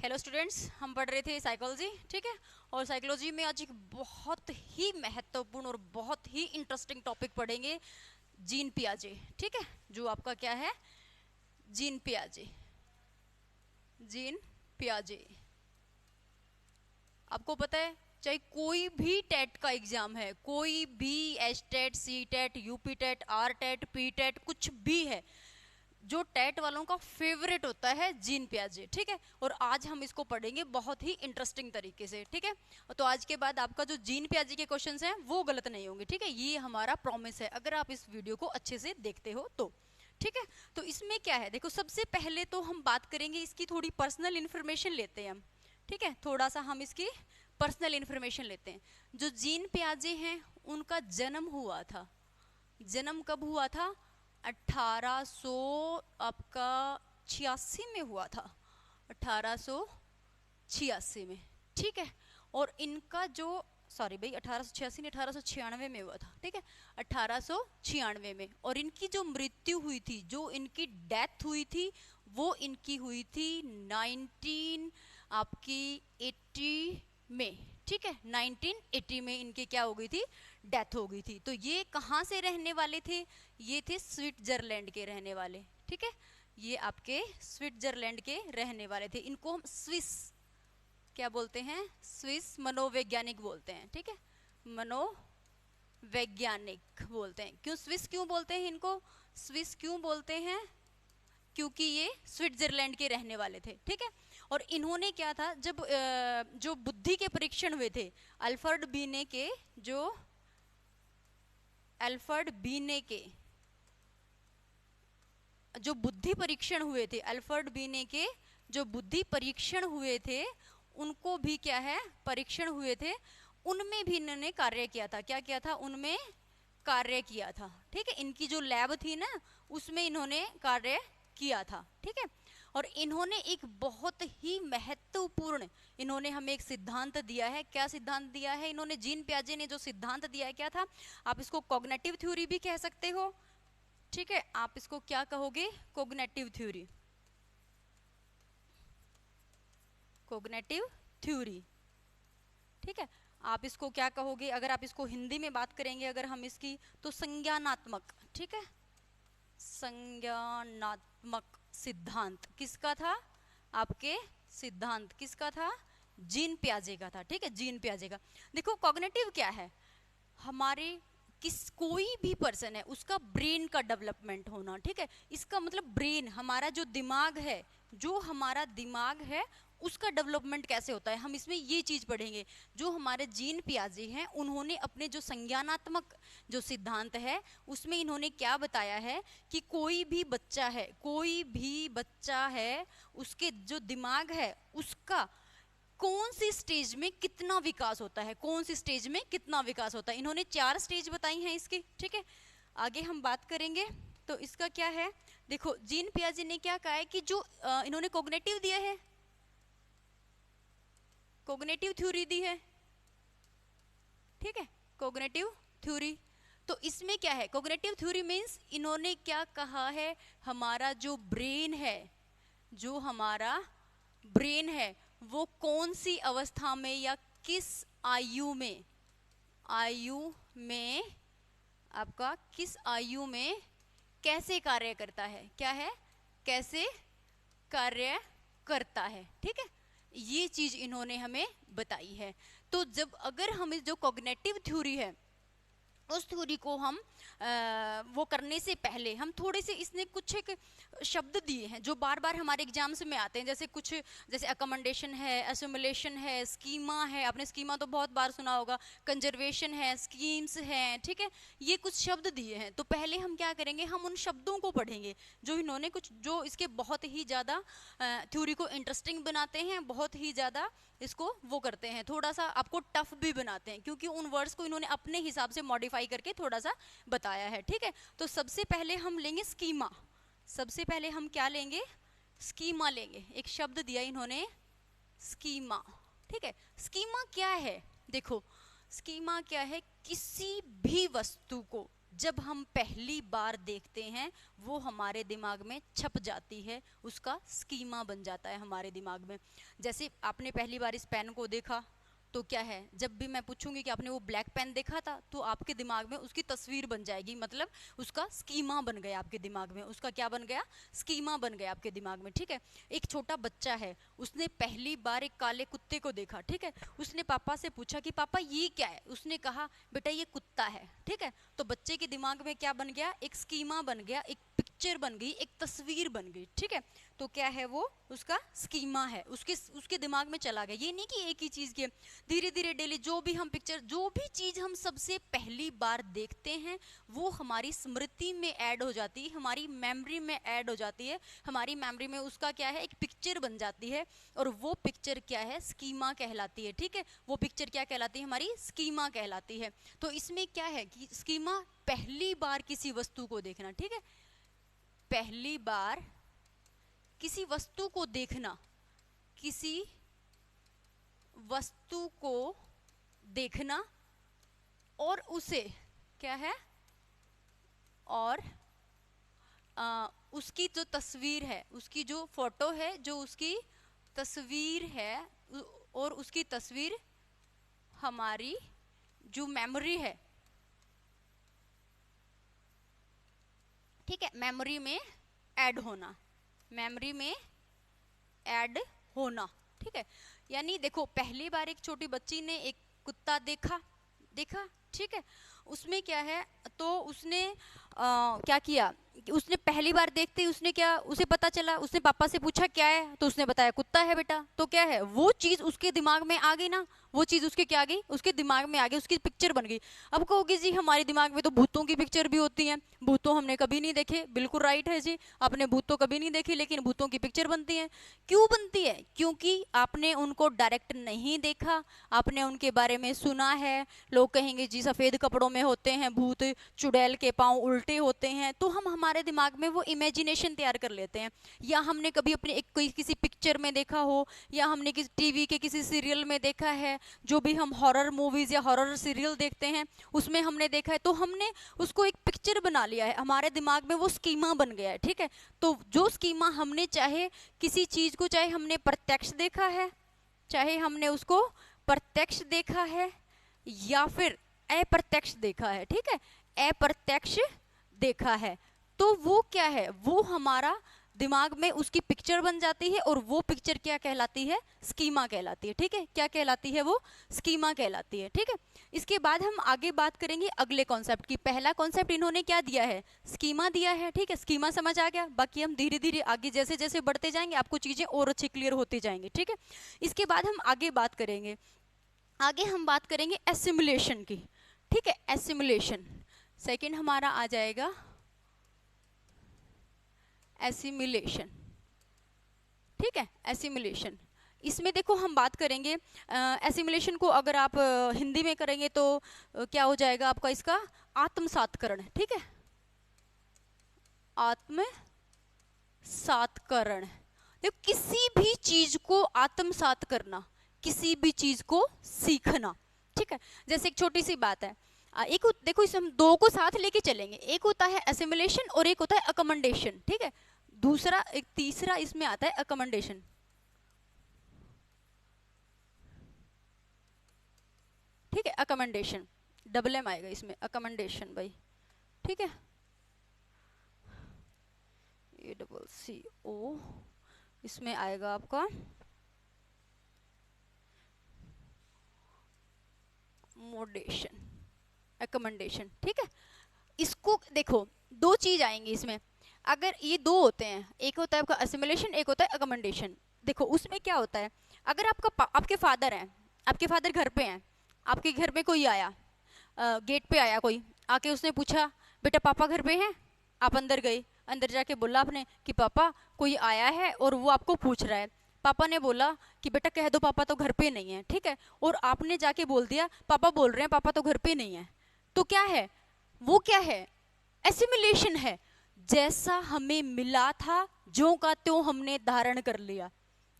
Hello students, हम पढ़ रहे थे साइकोलॉजी। ठीक है, और साइकोलॉजी में आज एक बहुत ही महत्वपूर्ण और बहुत ही इंटरेस्टिंग टॉपिक पढ़ेंगे, जीन पियाजे। ठीक है, जो आपका क्या है, जीन पियाजे। जीन पियाजे आपको पता है, चाहे कोई भी टेट का एग्जाम है, कोई भी H TET, C TET, UP TET, R TET, P TET, कुछ भी है, जो टेट वालों का फेवरेट होता है जीन पियाजे। ठीक है, और आज हम इसको पढ़ेंगे बहुत ही इंटरेस्टिंग तरीके से। ठीक है, तो आज के बाद आपका जो जीन पियाजे के क्वेश्चंस हैं वो गलत नहीं होंगे। ठीक है, ये हमारा प्रॉमिस है अगर आप इस वीडियो को अच्छे से देखते हो तो। ठीक है, तो इसमें क्या है, देखो सबसे पहले तो हम बात करेंगे इसकी, थोड़ी पर्सनल इंफॉर्मेशन लेते हैं हम। ठीक है, थोड़ा सा हम इसकी पर्सनल इंफॉर्मेशन लेते हैं। जो जीन पियाजे हैं उनका जन्म हुआ था, जन्म कब हुआ था, 1800 आपका 86 में हुआ था, 1886 में। ठीक है, और इनका जो, सॉरी भाई, 1886 ने 1896 में हुआ था। ठीक है, 1896 में। और इनकी जो मृत्यु हुई थी, जो इनकी डेथ हुई थी, वो इनकी हुई थी 19 आपकी 80 में। ठीक है, 1980 में इनकी क्या हो गई थी, डेथ हो गई थी। तो ये कहाँ से रहने वाले थे, ये थे स्विट्जरलैंड के रहने वाले। ठीक है, ये आपके स्विट्जरलैंड के रहने वाले थे। इनको हम स्विस क्या बोलते हैं, स्विस मनोवैज्ञानिक बोलते हैं। ठीक है, मनोवैज्ञानिक बोलते हैं। क्यों स्विस क्यों बोलते हैं इनको, स्विस क्यों बोलते हैं, क्योंकि ये स्विट्जरलैंड के रहने वाले थे। ठीक है, और इन्होंने क्या था, जब जो बुद्धि के परीक्षण हुए थे, अल्फ्रेड बीने के, जो अल्फ्रेड बीने के जो बुद्धि परीक्षण हुए थे, अल्फ्रेड बीने के जो बुद्धि परीक्षण हुए थे, उनको भी क्या है, परीक्षण हुए थे, उनमें भी इन्होंने कार्य किया था। क्या किया था, उनमें कार्य किया था। ठीक है, इनकी जो लैब थी ना, उसमें इन्होंने कार्य किया था। ठीक है, और इन्होंने एक बहुत ही महत्वपूर्ण, इन्होंने हमें एक सिद्धांत दिया है। क्या सिद्धांत दिया है इन्होंने, जीन पियाजे ने जो सिद्धांत दिया है, क्या था, आप इसको कॉग्निटिव थ्योरी भी कह सकते हो। ठीक है, आप इसको क्या कहोगे, कॉग्निटिव थ्योरी, कॉग्निटिव थ्योरी। ठीक है, आप इसको क्या कहोगे, अगर आप इसको हिंदी में बात करेंगे अगर हम इसकी, तो संज्ञानात्मक। ठीक है, संज्ञानात्मक सिद्धांत किसका था, आपके सिद्धांत किसका था, जीन पियाजे का था। ठीक है, जीन पियाजे का। देखो कॉग्निटिव क्या है, हमारे कोई भी पर्सन है उसका ब्रेन का डेवलपमेंट होना। ठीक है, इसका मतलब ब्रेन, हमारा जो दिमाग है, जो हमारा दिमाग है उसका डेवलपमेंट कैसे होता है, हम इसमें ये चीज पढ़ेंगे। जो हमारे जीन पियाजे हैं उन्होंने अपने जो संज्ञानात्मक जो सिद्धांत है, उसमें इन्होंने क्या बताया है कि कोई भी बच्चा है, कोई भी बच्चा है, उसके जो दिमाग है उसका कौन सी स्टेज में कितना विकास होता है, कौन सी स्टेज में कितना विकास होता है। इन्होंने 4 स्टेज बताई हैं इसकी। ठीक है, आगे हम बात करेंगे। तो इसका क्या है, देखो जीन पियाजे ने क्या कहा है कि जो इन्होंने कॉग्निटिव दिया है, कॉग्निटिव थ्योरी दी है। ठीक है, कॉग्निटिव थ्योरी, तो इसमें क्या है, कॉग्निटिव थ्योरी मीन्स इन्होंने क्या कहा है, हमारा जो ब्रेन है, जो हमारा ब्रेन है, वो कौन सी अवस्था में या किस आयु में, आयु में, आपका किस आयु में कैसे कार्य करता है, क्या है, कैसे कार्य करता है। ठीक है, ये चीज इन्होंने हमें बताई है। तो जब अगर हम इस जो कॉग्निटिव थ्योरी है, उस थ्योरी को हम वो करने से पहले हम थोड़े से, इसने कुछ एक शब्द दिए हैं जो बार बार हमारे एग्जाम्स में आते हैं, जैसे कुछ, जैसे अकोमोडेशन है, एसिमुलेशन है, स्कीमा है, आपने स्कीमा तो बहुत बार सुना होगा, कंजर्वेशन है, स्कीम्स हैं। ठीक है, ये कुछ शब्द दिए हैं। तो पहले हम क्या करेंगे, हम उन शब्दों को पढ़ेंगे जो इन्होंने कुछ, जो इसके बहुत ही ज़्यादा थ्योरी को इंटरेस्टिंग बनाते हैं, बहुत ही ज़्यादा इसको वो करते हैं, थोड़ा सा आपको टफ भी बनाते हैं, क्योंकि उन वर्ड्स को इन्होंने अपने हिसाब से मॉडिफाई करके थोड़ा सा बताया है। ठीक है, तो सबसे पहले हम लेंगे स्कीमा। सबसे पहले हम क्या लेंगे, स्कीमा लेंगे। एक शब्द दिया इन्होंने, स्कीमा। ठीक है, स्कीमा क्या है, देखो स्कीमा क्या है, किसी भी वस्तु को, जब हम पहली बार देखते हैं वो हमारे दिमाग में छप जाती है, उसका स्कीमा बन जाता है हमारे दिमाग में। जैसे आपने पहली बार इस पेन को देखा तो क्या है, जब भी मैं पूछूंगी कि आपने वो ब्लैक पेन देखा था, तो आपके दिमाग में उसकी तस्वीर बन जाएगी, मतलब उसका स्कीमा बन गया आपके दिमाग में, उसका क्या बन गया, स्कीमा बन गया आपके दिमाग में, ठीक है। एक छोटा बच्चा है, उसने पहली बार एक काले कुत्ते को देखा, ठीक है, उसने पापा से पूछा कि पापा ये क्या है, उसने कहा बेटा ये कुत्ता है, ठीक है। तो बच्चे के दिमाग में क्या बन गया, एक स्कीमा बन गया, एक पिक्चर बन गई, एक तस्वीर बन गई, ठीक है। तो क्या है वो, उसका स्कीमा है, उसके दिमाग में चला गया। ये नहीं कि एक ही चीज के, धीरे धीरे डेली जो भी हम पिक्चर, जो भी चीज हम सबसे पहली बार देखते हैं वो हमारी स्मृति में ऐड हो जाती है, हमारी मेमोरी में ऐड हो जाती है, हमारी मेमोरी में उसका क्या है, एक पिक्चर बन जाती है, और वो पिक्चर क्या है, स्कीमा कहलाती है, ठीक है। वो पिक्चर क्या कहलाती है, हमारी स्कीमा कहलाती है। तो इसमें क्या है कि स्कीमा पहली बार किसी वस्तु को देखना, ठीक है, पहली बार किसी वस्तु को देखना, किसी वस्तु को देखना, और उसे क्या है, और उसकी जो तस्वीर है, उसकी जो फोटो है, जो उसकी तस्वीर है, और उसकी तस्वीर हमारी जो मेमोरी है, ठीक है, मेमोरी में ऐड होना, मेमोरी में ऐड होना, ठीक है। यानी देखो पहली बार एक छोटी बच्ची ने एक कुत्ता देखा, ठीक है, उसमें क्या है, तो उसने क्या किया, उसने पहली बार देखते ही उसने क्या, उसे पता चला, उसने पापा से पूछा क्या है, तो उसने बताया कुत्ता है बेटा, तो क्या है, वो चीज उसके दिमाग में आ गई ना, वो चीज उसके क्या आ गई, उसके दिमाग में आ गई, उसकी पिक्चर बन गई। अब कहोगे जी हमारे दिमाग में तो भूतों की पिक्चर भी होती है, भूतों हमने कभी नहीं देखे, बिल्कुल राइट है जी, आपने भूत तो कभी नहीं देखी, लेकिन भूतों की पिक्चर बनती है। क्यों बनती है, क्योंकि आपने उनको डायरेक्ट नहीं देखा, आपने उनके बारे में सुना है, लोग कहेंगे जी सफेद कपड़ों में होते हैं भूत, चुड़ैल के पांव उल्टे होते हैं, तो हम हमारे दिमाग में वो इमेजिनेशन तैयार कर लेते हैं, या हमने कभी अपने एक कोई किसी पिक्चर में देखा हो, या हमने किसी टीवी के किसी सीरियल में देखा है, जो भी हम हॉरर मूवीज या हॉरर सीरियल देखते हैं उसमें हमने देखा है, तो हमने उसको एक पिक्चर बना लिया है, हमारे दिमाग में वो स्कीमा बन गया है, ठीक है। तो जो स्कीमा हमने, चाहे किसी चीज को, चाहे हमने प्रत्यक्ष देखा है, चाहे हमने उसको प्रत्यक्ष देखा है या फिर अप्रत्यक्ष देखा है, ठीक है, अप्रत्यक्ष देखा है, तो वो क्या है, वो हमारा दिमाग में उसकी पिक्चर बन जाती है, और वो पिक्चर क्या कहलाती है, स्कीमा कहलाती है, ठीक है, क्या कहलाती है वो, स्कीमा कहलाती है, ठीक है। इसके बाद हम आगे बात करेंगे अगले कॉन्सेप्ट की। पहला कॉन्सेप्ट इन्होंने क्या दिया है, स्कीमा दिया है, ठीक है, स्कीमा समझ आ गया, बाकी हम धीरे धीरे आगे जैसे जैसे बढ़ते जाएंगे आपको चीजें और अच्छी क्लियर होती जाएंगी, ठीक है। इसके बाद हम आगे बात करेंगे, आगे हम बात करेंगे एसिमुलेशन की, ठीक है, एसिमुलेशन सेकंड हमारा आ जाएगा एसिमुलेशन, ठीक है, एसिमुलेशन। इसमें देखो हम बात करेंगे एसिमुलेशन को, अगर आप हिंदी में करेंगे तो क्या हो जाएगा आपका, इसका आत्मसातकरण, ठीक है, आत्मसातकरण। देखो किसी भी चीज को आत्मसात करना, किसी भी चीज को सीखना, ठीक है। जैसे एक छोटी सी बात है, एक देखो इस हम दो को साथ लेके चलेंगे, एक होता है एसिमुलेशन और एक होता है अकमेंडेशन, ठीक है। दूसरा एक तीसरा इसमें आता है अकमेंडेशन, ठीक है, अकमेंडेशन डबल एम आएगा इसमें, अकमेंडेशन भाई, ठीक है, ए डबल सी ओ, इसमें आएगा आपका मोडेशन, अकमेंडेशन, ठीक है। इसको देखो दो चीज आएंगी इसमें, अगर ये दो होते हैं, एक होता है आपका असिमुलेशन, एक होता है अकमेंडेशन। देखो उसमें क्या होता है, अगर आपके फादर हैं, आपके फादर घर पे हैं, आपके घर में कोई आया, गेट पे आया कोई, आके उसने पूछा बेटा पापा घर पे हैं, आप अंदर गए, अंदर जाके बोला आपने कि पापा कोई आया है और वो आपको पूछ रहा है, पापा ने बोला कि बेटा कह दो पापा तो घर पे नहीं है, ठीक है, और आपने जाके बोल दिया पापा बोल रहे हैं पापा तो घर पे नहीं है, तो क्या है वो, क्या है, एसिमुलेशन है। जैसा हमें मिला था ज्यों का त्यों हमने धारण कर लिया,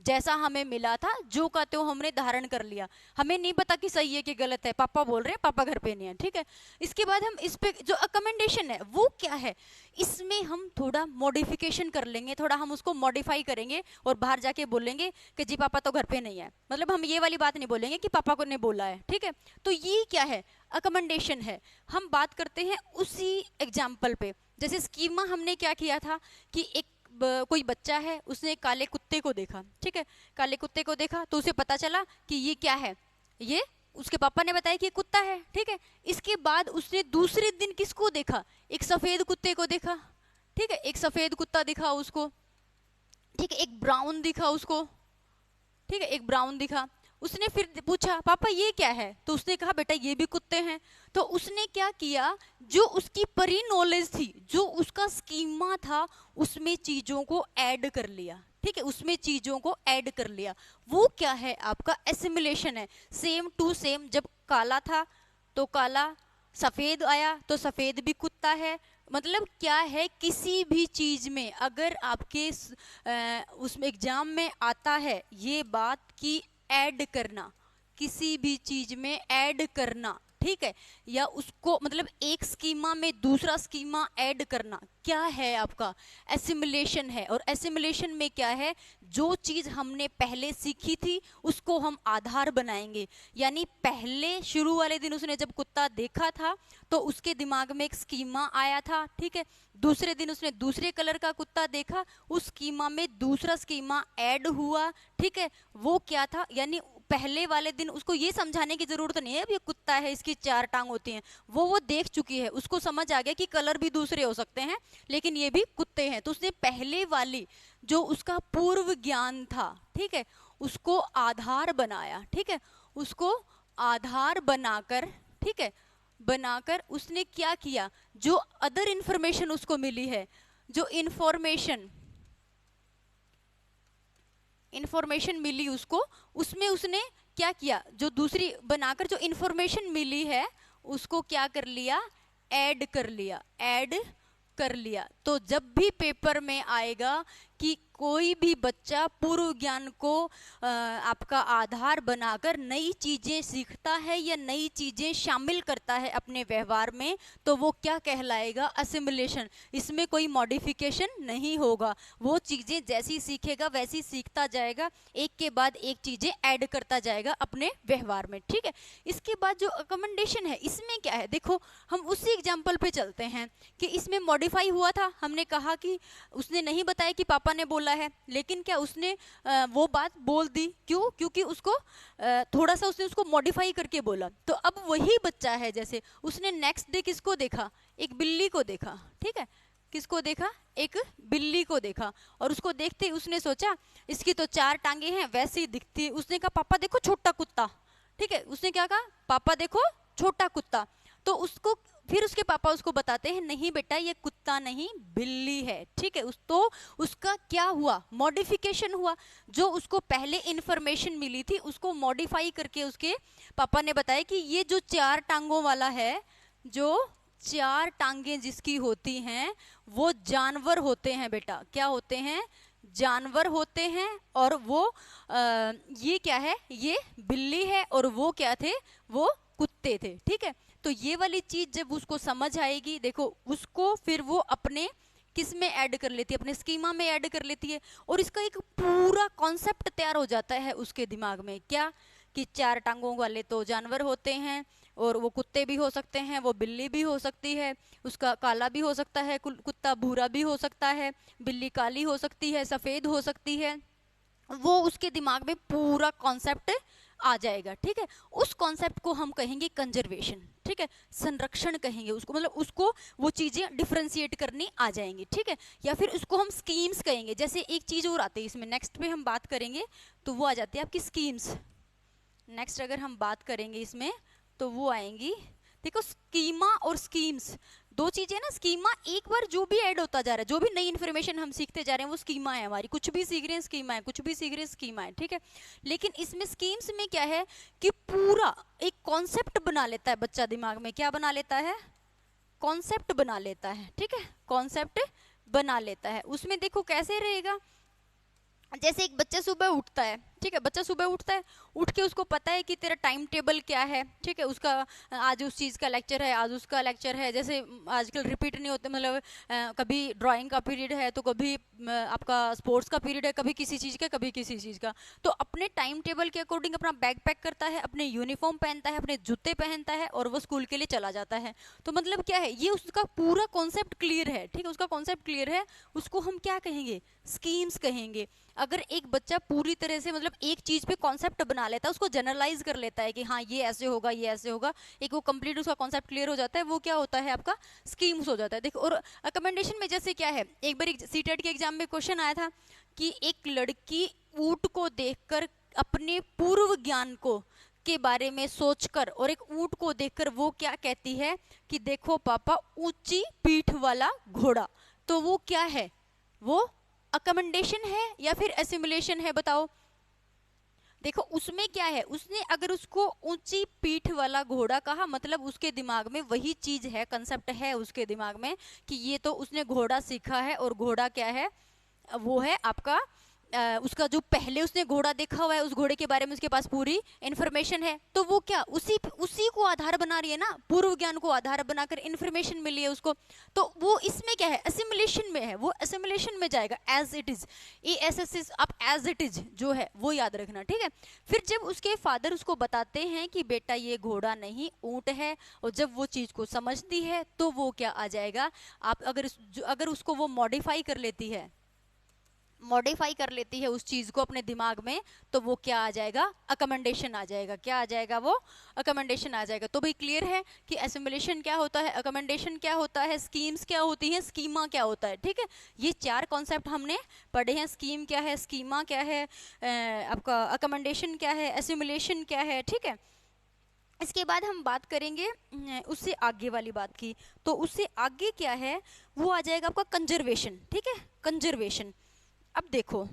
जैसा हमें मिला था जो का त्यों हमने धारण कर लिया, हमें नहीं पता कि सही है कि गलत है, पापा बोल रहे हैं पापा घर पे नहीं है, ठीक है। इसके बाद हम इस पे जो अकमेंडेशन है वो क्या है, इसमें हम थोड़ा मॉडिफिकेशन कर लेंगे, थोड़ा हम उसको मॉडिफाई करेंगे और बाहर जाके बोलेंगे कि जी पापा तो घर पे नहीं है, मतलब हम ये वाली बात नहीं बोलेंगे कि पापा को ने बोला है, ठीक है। तो ये क्या है, अकमेंडेशन है। हम बात करते हैं उसी एग्जाम्पल पे, जैसे स्कीमा हमने क्या किया था कि एक कोई बच्चा है, उसने काले कुत्ते को देखा, ठीक है, काले कुत्ते को देखा तो उसे पता चला कि ये क्या है, ये उसके पापा ने बताया कि ये कुत्ता है, ठीक है। इसके बाद उसने दूसरे दिन किसको देखा, एक सफेद कुत्ते को देखा, ठीक है, एक सफेद कुत्ता दिखा उसको, ठीक है, एक ब्राउन दिखा उसको, ठीक है, एक ब्राउन दिखा। उसने फिर पूछा पापा ये क्या है, तो उसने कहा बेटा ये भी कुत्ते हैं। तो उसने क्या किया, जो उसकी परी नॉलेज थी, जो उसका स्कीमा था, उसमें चीजों को ऐड कर लिया, ठीक है, उसमें चीजों को ऐड कर लिया। वो क्या है, आपका एसिमिलेशन है। सेम टू सेम, जब काला था तो काला, सफेद आया तो सफेद भी कुत्ता है। मतलब क्या है, किसी भी चीज में अगर आपके उसमें एग्जाम में आता है ये बात कि ऐड करना, किसी भी चीज में ऐड करना, ठीक है, या उसको मतलब एक स्कीमा में दूसरा स्कीमा ऐड करना, क्या है आपका एसिमिलेशन है। और एसिमिलेशन में क्या है, जो चीज हमने पहले सीखी थी उसको हम आधार बनाएंगे। यानी पहले शुरू वाले दिन उसने जब कुत्ता देखा था तो उसके दिमाग में एक स्कीमा आया था, ठीक है, दूसरे दिन उसने दूसरे कलर का कुत्ता देखा, उस स्कीमा में दूसरा स्कीमा ऐड हुआ, ठीक है। वो क्या था, यानी पहले वाले दिन उसको ये समझाने की जरूरत नहीं है अब ये कुत्ता है इसकी 4 टांग होती हैं, वो देख चुकी है, उसको समझ आ गया कि कलर भी दूसरे हो सकते हैं लेकिन ये भी कुत्ते हैं। तो उसने पहले वाली जो उसका पूर्व ज्ञान था, ठीक है, उसको आधार बनाया, ठीक है, उसको आधार बनाकर, ठीक है, बनाकर उसने क्या किया, जो अदर इंफॉर्मेशन उसको मिली है, जो इंफॉर्मेशन मिली उसको, उसमें उसने क्या किया, जो दूसरी बनाकर जो इंफॉर्मेशन मिली है उसको क्या कर लिया, ऐड कर लिया, ऐड कर लिया। तो जब भी पेपर में आएगा कि कोई भी बच्चा पूर्व ज्ञान को आपका आधार बनाकर नई चीजें सीखता है या नई चीजें शामिल करता है अपने व्यवहार में, तो वो क्या कहलाएगा, असिमिलेशन। इसमें कोई मॉडिफिकेशन नहीं होगा, वो चीजें जैसी सीखेगा वैसी सीखता जाएगा, एक के बाद एक चीजें ऐड करता जाएगा अपने व्यवहार में, ठीक है। इसके बाद जो अकमेंडेशन है, इसमें क्या है, देखो हम उसी एग्जाम्पल पे चलते हैं कि इसमें मॉडिफाई हुआ था। हमने कहा कि उसने नहीं बताया कि पापा ने बोला है, लेकिन क्या उसने वो बात बोल दी, क्यों, क्योंकि उसको थोड़ा सा उसने उसको मॉडिफाई करके बोला। तो अब वही बच्चा है, जैसे उसने नेक्स्ट डे किसको देखा, एक बिल्ली को देखा, ठीक है, किसको देखा, एक बिल्ली को देखा, और उसको देखते ही उसने सोचा इसकी तो 4 टांगे हैं, वैसे ही दिखती है। उसने कहा पापा देखो छोटा कुत्ता, ठीक है, उसने क्या कहा, पापा देखो छोटा कुत्ता। तो उसको फिर उसके पापा उसको बताते हैं नहीं बेटा ये कुत्ता नहीं बिल्ली है, ठीक है। तो उसका क्या हुआ, मॉडिफिकेशन हुआ, जो उसको पहले इंफॉर्मेशन मिली थी उसको मॉडिफाई करके उसके पापा ने बताया कि ये जो 4 टांगों वाला है, जो 4 टांगे जिसकी होती हैं वो जानवर होते हैं बेटा, क्या होते हैं, जानवर होते हैं। और वो ये क्या है, ये बिल्ली है, और वो क्या थे, वो कुत्ते थे, ठीक है। तो ये वाली चीज जब उसको समझ आएगी, देखो उसको फिर वो अपने किस में ऐड कर लेती है, अपने स्कीमा में ऐड कर लेती है, और इसका एक पूरा कॉन्सेप्ट तैयार हो जाता है उसके दिमाग में, क्या कि 4 टांगों वाले तो जानवर होते हैं, और वो कुत्ते भी हो सकते हैं, वो बिल्ली भी हो सकती है, उसका काला भी हो सकता है, कुत्ता भूरा भी हो सकता है, बिल्ली काली हो सकती है, सफेद हो सकती है। वो उसके दिमाग में पूरा कॉन्सेप्ट आ जाएगा, ठीक है। उस कॉन्सेप्ट को हम कहेंगे कंजर्वेशन, ठीक है, संरक्षण कहेंगे उसको, मतलब उसको वो चीजें डिफ्रेंशिएट करनी आ जाएंगी, ठीक है। या फिर उसको हम स्कीम्स कहेंगे। जैसे एक चीज और आती है इसमें, नेक्स्ट पे हम बात करेंगे, तो वो आ जाती है आपकी स्कीम्स। नेक्स्ट अगर हम बात करेंगे इसमें तो वो आएंगी, देखो स्कीमा और स्कीम्स दो चीजें ना। स्कीमा एक बार जो भी ऐड होता जा रहा है, जो भी नई इन्फॉर्मेशन हम सीखते जा रहे हैं वो स्कीमा है हमारी, कुछ भी सीख रहे हैं स्कीमा है, कुछ भी सीख रहे हैं स्कीमा है, ठीक है। लेकिन इसमें स्कीम्स में क्या है कि पूरा एक कॉन्सेप्ट बना लेता है बच्चा दिमाग में, क्या बना लेता है, कॉन्सेप्ट बना लेता है, ठीक है, कॉन्सेप्ट बना लेता है। उसमें देखो कैसे रहेगा, जैसे एक बच्चा सुबह उठता है, ठीक है, बच्चा सुबह उठता है, उठ के उसको पता है कि तेरा टाइम टेबल क्या है, ठीक है, उसका आज उस चीज़ का लेक्चर है, आज उसका लेक्चर है, जैसे आजकल रिपीट नहीं होते, मतलब कभी ड्राइंग का पीरियड है तो कभी आपका स्पोर्ट्स का पीरियड है, कभी किसी चीज़ का कभी किसी चीज़ का। तो अपने टाइम टेबल के अकॉर्डिंग अपना बैग पैक करता है, अपने यूनिफॉर्म पहनता है, अपने जूते पहनता है और वो स्कूल के लिए चला जाता है। तो मतलब क्या है, ये उसका पूरा कॉन्सेप्ट क्लियर है, ठीक है, उसका कॉन्सेप्ट क्लियर है, उसको हम क्या कहेंगे, स्कीम्स कहेंगे। अगर एक बच्चा पूरी तरह से मतलब एक चीज पे कॉन्सेप्ट बना लेता है, उसको जनरलाइज कर लेता है कि हाँ ये ऐसे होगा ये ऐसे होगा, एक वो कंप्लीट उसका कॉन्सेप्ट क्लियर हो जाता है, वो क्या होता है आपका स्कीम्स हो जाता है। देखो, और अकमेंडेशन में जैसे क्या है, एक बार सीटेट के एग्जाम में क्वेश्चन आया था कि एक लड़की ऊंट को देखकर अपने पूर्व ज्ञान को के बारे में सोचकर और एक ऊंट को देखकर वो क्या कहती है कि देखो पापा ऊंची पीठ वाला घोड़ा। तो वो क्या है, वो अकमेंडेशन है या फिर एसिमुलेशन है, बताओ। देखो उसमें क्या है, उसने अगर उसको ऊंची पीठ वाला घोड़ा कहा, मतलब उसके दिमाग में वही चीज है, कंसेप्ट है उसके दिमाग में कि ये तो उसने घोड़ा सीखा है, और घोड़ा क्या है, वो है आपका उसका जो पहले उसने घोड़ा देखा हुआ है, उस घोड़े के बारे में उसके पास पूरी इंफॉर्मेशन है। तो वो क्या उसी को आधार बना रही है ना, पूर्व ज्ञान को आधार बनाकर इंफॉर्मेशन मिली है उसको। तो वो इसमें क्या है, असिमुलेशन में है, वो असिमुलेशन में जाएगा, एज इट इज। एएसएस आप एज इट इज जो है वो याद रखना, ठीक है। फिर जब उसके फादर उसको बताते हैं कि बेटा ये घोड़ा नहीं ऊंट है, और जब वो चीज को समझती है तो वो क्या आ जाएगा, आप अगर उसको वो मॉडिफाई कर लेती है, मॉडिफाई कर लेती है उस चीज को अपने दिमाग में, तो वो क्या आ जाएगा, अकमेंडेशन आ जाएगा। क्या आ जाएगा, वो अकमेंडेशन आ जाएगा। तो भाई क्लियर है कि एसिमुलेशन क्या होता है, अकमेंडेशन क्या होता है, स्कीम्स क्या होती हैं, स्कीमा क्या होता है, ठीक है। ये चार कॉन्सेप्ट हमने पढ़े हैं, स्कीम क्या है, स्कीमा क्या है, आपका अकमेंडेशन क्या है, एसिमुलेशन क्या है, ठीक है। इसके बाद हम बात करेंगे उससे आगे वाली बात की। तो उससे आगे क्या है, वो आ जाएगा आपका कंजर्वेशन, ठीक है, कंजर्वेशन। अब देखो